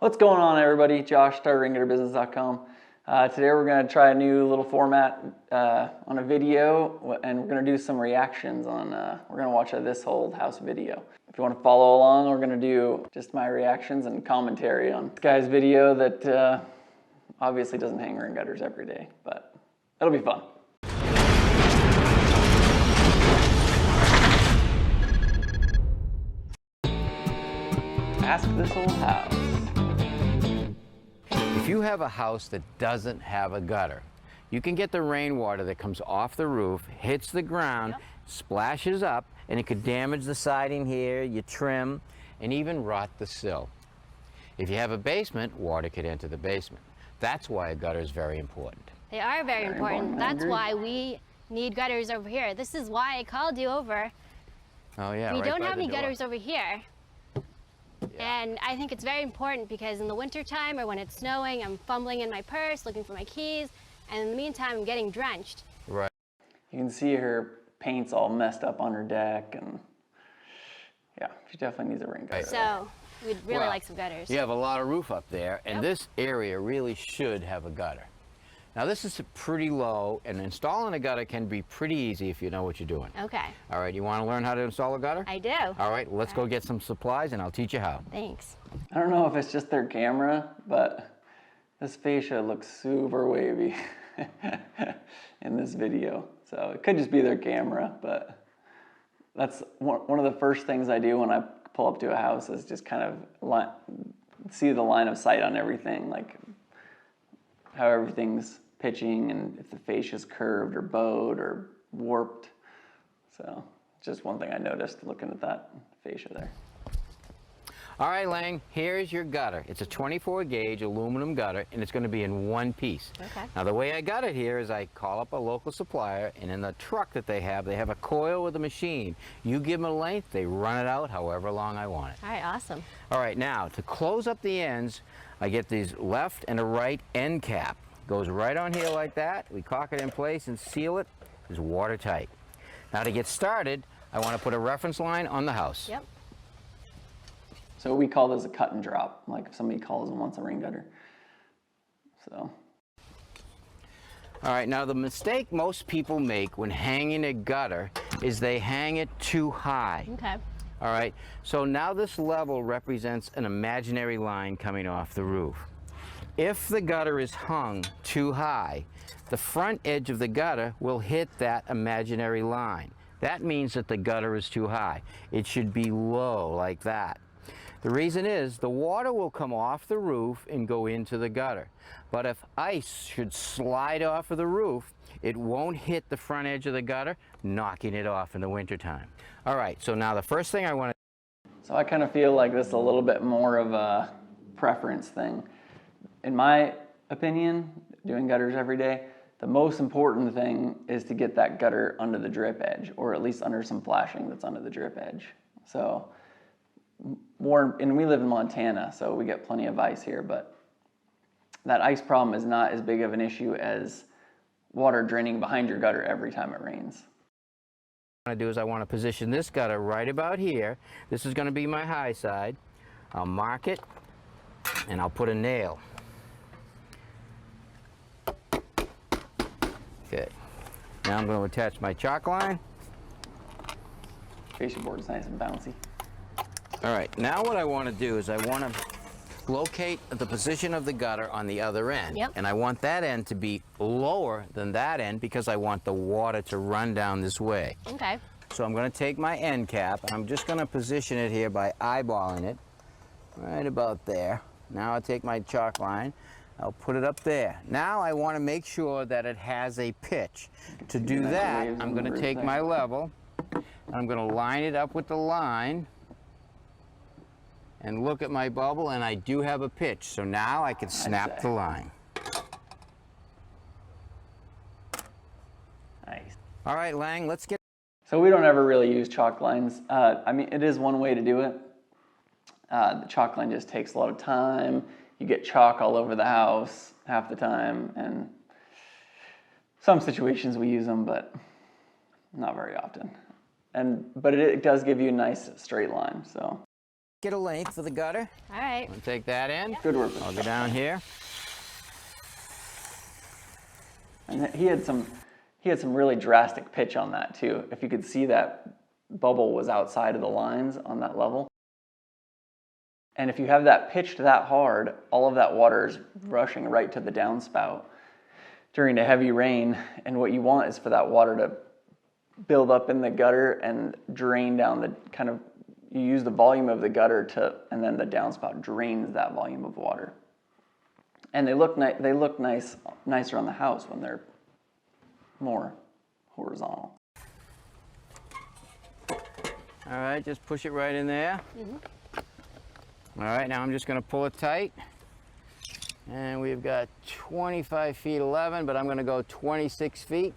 What's going on, everybody? Josh, StarterRainGutterBusiness.com. Today we're going to try a new little format on a video, and we're going to do some reactions on, we're going to watch this old house video. If you want to follow along, we're going to do just my reactions and commentary on this guy's video that obviously doesn't hang rain gutters every day, but it'll be fun. Ask this old house. If you have a house that doesn't have a gutter, you can get the rainwater that comes off the roof, hits the ground, splashes up, and it could damage the siding here, your trim, and even rot the sill. If you have a basement, water could enter the basement. That's why a gutter is very important. They are very important. That's why we need gutters over here. This is why I called you over. Oh yeah, We right don't by have the any door. gutters over here. And I think it's very important because in the winter time or when it's snowing, I'm fumbling in my purse looking for my keys, and in the meantime I'm getting drenched. Right. You can see her paint's all messed up on her deck, and yeah, she definitely needs a rain gutter. So we'd really like some gutters. You have a lot of roof up there, and this area really should have a gutter. Now this is pretty low, and installing a gutter can be pretty easy if you know what you're doing. Okay. All right, you want to learn how to install a gutter? I do. All right, let's go get some supplies and I'll teach you how. Thanks. I don't know if it's just their camera, but this fascia looks super wavy in this video. So it could just be their camera, but that's one of the first things I do when I pull up to a house is just kind of see the line of sight on everything, like how everything's pitching and if the fascia's curved or bowed or warped. So just one thing I noticed looking at that fascia there. All right, Lang, here's your gutter. It's a 24 gauge aluminum gutter, and it's going to be in one piece. Okay. Now the way I got it here is I call up a local supplier, and in the truck that they have a coil with a machine. You give them a length, they run it out however long I want it. All right, awesome. All right, now to close up the ends, I get these left and a right end cap. Goes right on here like that. We caulk it in place and seal it. It's watertight. Now to get started, I want to put a reference line on the house. Yep. So we call this a cut and drop, like if somebody calls and wants a rain gutter. So. All right, now the mistake most people make when hanging a gutter is they hang it too high. Okay. All right, so now this level represents an imaginary line coming off the roof. If the gutter is hung too high, the front edge of the gutter will hit that imaginary line. That means that the gutter is too high. It should be low like that. The reason is the water will come off the roof and go into the gutter. But if ice should slide off of the roof, it won't hit the front edge of the gutter, knocking it off in the wintertime. All right, so now the first thing I want to... So I kind of feel like this is a little bit more of a preference thing. In my opinion, doing gutters every day, the most important thing is to get that gutter under the drip edge, or at least under some flashing that's under the drip edge. So and we live in Montana, so we get plenty of ice here, but that ice problem is not as big of an issue as water draining behind your gutter every time it rains. What I want to do is I want to position this gutter right about here. This is going to be my high side. I'll mark it and I'll put a nail. Okay. Now I'm going to attach my chalk line. Fascia board is nice and bouncy. All right, now what I want to do is I want to locate the position of the gutter on the other end. Yep. And I want that end to be lower than that end because I want the water to run down this way. Okay. So I'm going to take my end cap and I'm just going to position it here by eyeballing it right about there. Now I'll take my chalk line, I'll put it up there. Now I want to make sure that it has a pitch. To do that, I'm going to take my level, and I'm going to line it up with the line, and look at my bubble, and I do have a pitch. So now I can snap the line. Nice. All right, Lang, let's get... So we don't ever really use chalk lines. I mean, it is one way to do it. The chalk line just takes a lot of time. You get chalk all over the house half the time, and some situations we use them, but not very often. But it does give you a nice straight line. So Get a length for the gutter. All right. I'll take that in. Good work. I'll go down here. And he had some really drastic pitch on that too. If you could see, that bubble was outside of the lines on that level. And if you have that pitched that hard, all of that water is rushing right to the downspout during a heavy rain. And what you want is for that water to build up in the gutter and drain down the kind of, you use the volume of the gutter to, and then the downspout drains that volume of water. And they look nicer on the house when they're more horizontal. All right, just push it right in there. All right, now I'm just going to pull it tight. And we've got 25 feet 11, but I'm going to go 26 feet.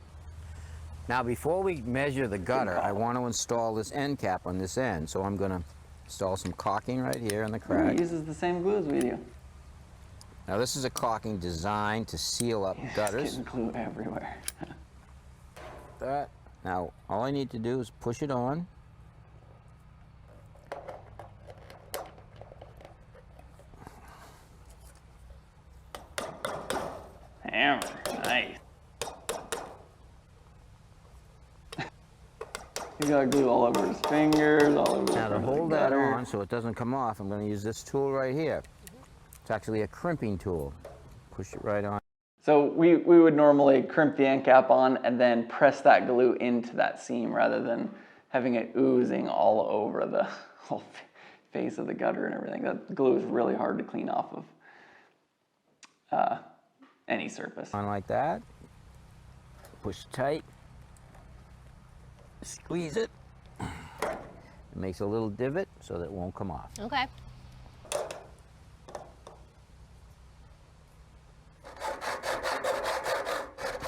Now, before we measure the gutter, I want to install this end cap on this end. So I'm going to install some caulking right here in the crack. He uses the same glue as we do. Now, this is a caulking designed to seal up gutters. Getting glue everywhere. That. Now, all I need to do is push it on. Hammer, nice. He's got glue all over his fingers, all over. Now, to hold that on so it doesn't come off, I'm going to use this tool right here. It's actually a crimping tool. Push it right on. So we would normally crimp the end cap on and then press that glue into that seam rather than having it oozing all over the whole face of the gutter and everything. That glue is really hard to clean off of any surface. On like that. Push tight. Squeeze it. It makes a little divot so that it won't come off. Okay.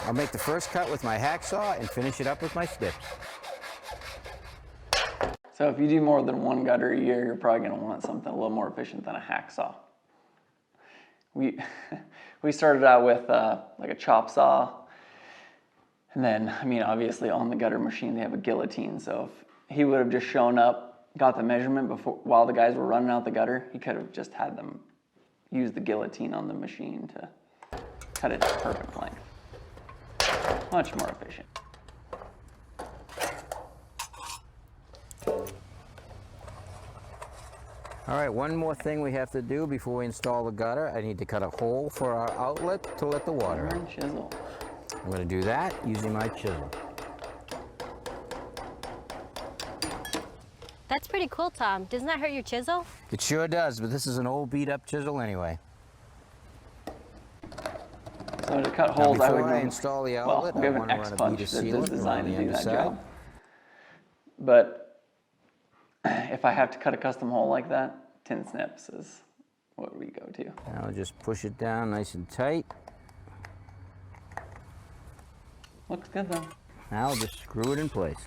I'll make the first cut with my hacksaw and finish it up with my snips. So if you do more than one gutter a year, you're probably going to want something a little more efficient than a hacksaw. We started out with like a chop saw, and then, I mean, obviously on the gutter machine they have a guillotine, so if he would have just shown up, got the measurement while the guys were running out the gutter, he could have just had them use the guillotine on the machine to cut it to perfect length. Much more efficient. All right, one more thing we have to do before we install the gutter. I need to cut a hole for our outlet to let the water out. Chisel. I'm going to do that using my chisel. That's pretty cool, Tom. Doesn't that hurt your chisel? It sure does, but this is an old beat-up chisel anyway. So to cut holes, now, I would before I install the outlet, we have I an want to X run a punch bead of that's sealant designed around to the do that underside. job. But if I have to cut a custom hole like that, tin snips is what we go to. Now just push it down nice and tight. Looks good though. Now I'll just screw it in place.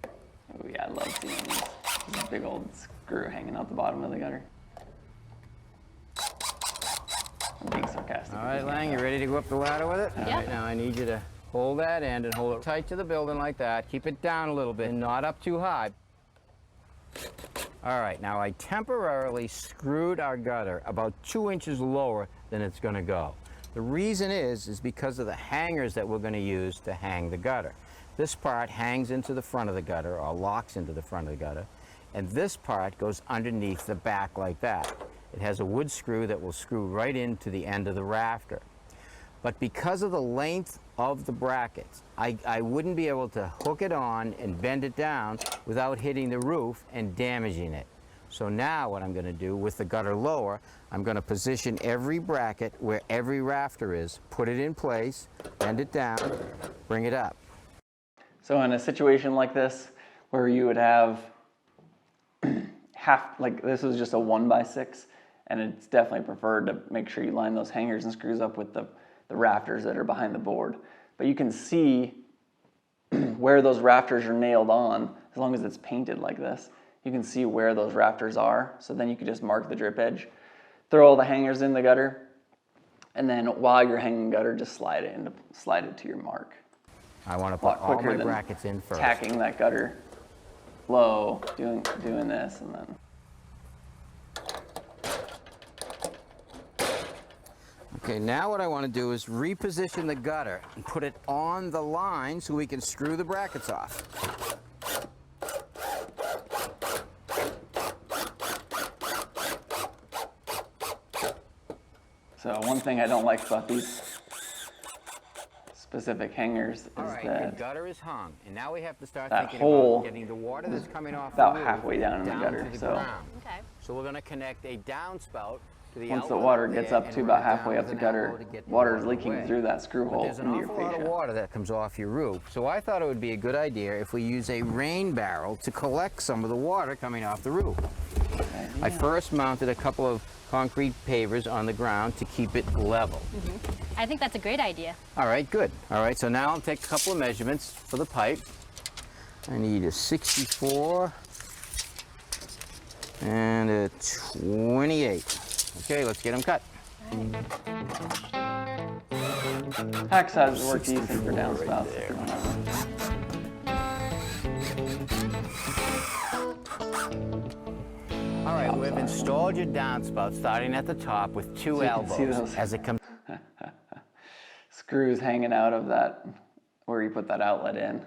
Oh yeah, I love seeing this big old screw hanging out the bottom of the gutter. I'm being sarcastic. All right, Lang, you ready to go up the ladder with it? Yeah. All right, now I need you to hold that end and hold it tight to the building like that. Keep it down a little bit and not up too high. All right, now I temporarily screwed our gutter about 2 inches lower than it's going to go. The reason is because of the hangers that we're going to use to hang the gutter. This part hangs into the front of the gutter or locks into the front of the gutter, and this part goes underneath the back like that. It has a wood screw that will screw right into the end of the rafter. But because of the length of the brackets, I wouldn't be able to hook it on and bend it down without hitting the roof and damaging it. So now what I'm going to do with the gutter lower, I'm going to position every bracket where every rafter is, put it in place, bend it down, bring it up. So in a situation like this, where you would have like this was just a 1x6, and it's definitely preferred to make sure you line those hangers and screws up with the rafters that are behind the board. But you can see where those rafters are nailed on, as long as it's painted like this. You can see where those rafters are, so then you can just mark the drip edge, throw all the hangers in the gutter, and then while you're hanging gutter, just slide it to your mark. I want to A lot put all quicker my than brackets in first. tacking that gutter low doing this, and then. Okay, now what I want to do is reposition the gutter and put it on the line so we can screw the brackets off. So one thing I don't like about these specific hangers is All right, that the gutter is hung, and now we have to start that thinking hole about getting the water that's coming off about the roof halfway down in the gutter, to the so- ground. Okay. So we're going to connect a downspout to the once the outlet water over gets there up and to run about it down halfway up with the an gutter, elbow to get the water is water leaking away. through that screw But hole there's an into your awful lot of fascia. water that comes off your roof, so I thought it would be a good idea if we use a rain barrel to collect some of the water coming off the roof. I first mounted a couple of concrete pavers on the ground to keep it level. I think that's a great idea. All right, good. All right, so now I'll take a couple of measurements for the pipe. I need a 64 and a 28. Okay, let's get them cut. Hacksaw's work decent for downspouts. if you want. All right, we've installed your downspout starting at the top with two So you can see elbows those. as it comes. Screws hanging out of that, where you put that outlet in.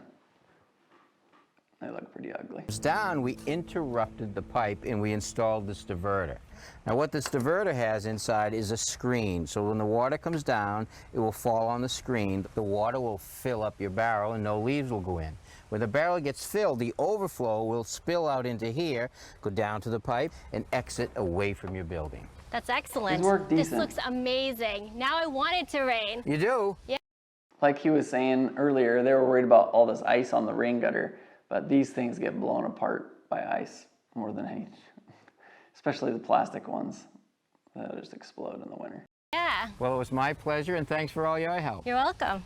They look pretty ugly. Down, we interrupted the pipe and we installed this diverter. Now what this diverter has inside is a screen, so when the water comes down, it will fall on the screen. The water will fill up your barrel and no leaves will go in. When the barrel gets filled, the overflow will spill out into here, go down to the pipe, and exit away from your building. That's excellent. These work This decent. looks amazing. Now I want it to rain. You do? Like he was saying earlier, they were worried about all this ice on the rain gutter, but these things get blown apart by ice more than any, especially the plastic ones. They'll just explode in the winter. Yeah, Well, it was my pleasure, and thanks for all your help. you're welcome.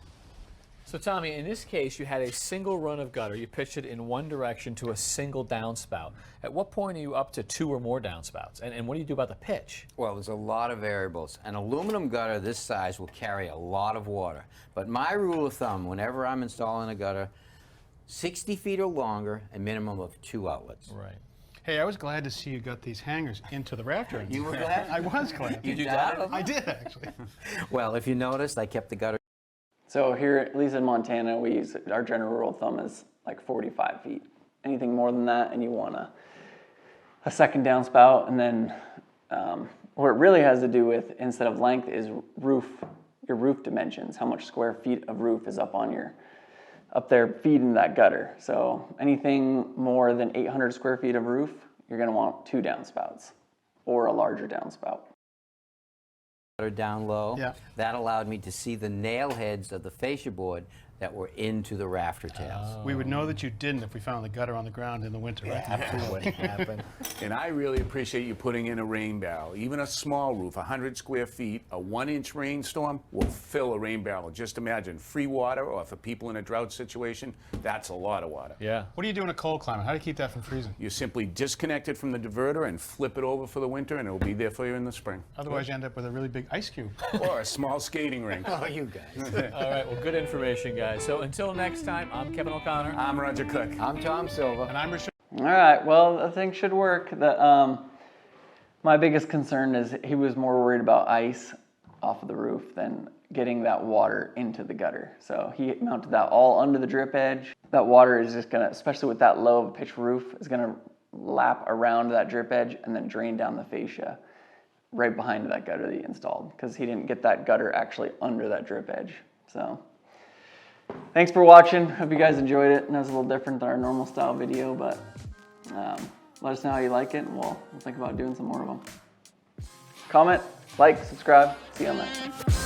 So Tommy, in this case, you had a single run of gutter. You pitched it in one direction to a single downspout. At what point are you up to 2 or more downspouts? And what do you do about the pitch? Well, there's a lot of variables. An aluminum gutter this size will carry a lot of water. But my rule of thumb, whenever I'm installing a gutter, 60 feet or longer, a minimum of 2 outlets. Right. Hey, I was glad to see you got these hangers into the rafter. You were glad? I was glad. You got it? I did, actually. Well, if you noticed, I kept the gutter. So here, at least in Montana, we use, our general rule of thumb is like 45 feet. Anything more than that, and you want a second downspout. And then what it really has to do with, instead of length, is your roof dimensions. How much square feet of roof is up there feeding that gutter. So anything more than 800 square feet of roof, you're gonna want 2 downspouts or a larger downspout. Down low. Yeah. That allowed me to see the nail heads of the fascia board that were into the rafter tails. We would know that you didn't if we found the gutter on the ground in the winter, right? Absolutely. Happened. And I really appreciate you putting in a rain barrel. Even a small roof, 100 square feet, a 1-inch rainstorm will fill a rain barrel. Just imagine free water, or for people in a drought situation, that's a lot of water. Yeah. What do you do in a cold climate? How do you keep that from freezing? You simply disconnect it from the diverter and flip it over for the winter, and it'll be there for you in the spring. Otherwise, you end up with a really big ice cube. Or a small skating rink. Oh, you guys. All right, well, good information, guys. So until next time, I'm Kevin O'Connor. I'm Roger Cook. I'm Tom Silva. And I'm Rashad. All right, well, I think should work. My biggest concern is he was more worried about ice off of the roof than getting that water into the gutter. So he mounted that all under the drip edge. That water is just gonna, especially with that low of a pitch roof, is gonna lap around that drip edge and then drain down the fascia right behind that gutter that he installed, because he didn't get that gutter actually under that drip edge. So thanks for watching. Hope you guys enjoyed it. And it was a little different than our normal style video, but let us know how you like it, and we'll think about doing some more of them. Comment, like, subscribe. See you on next.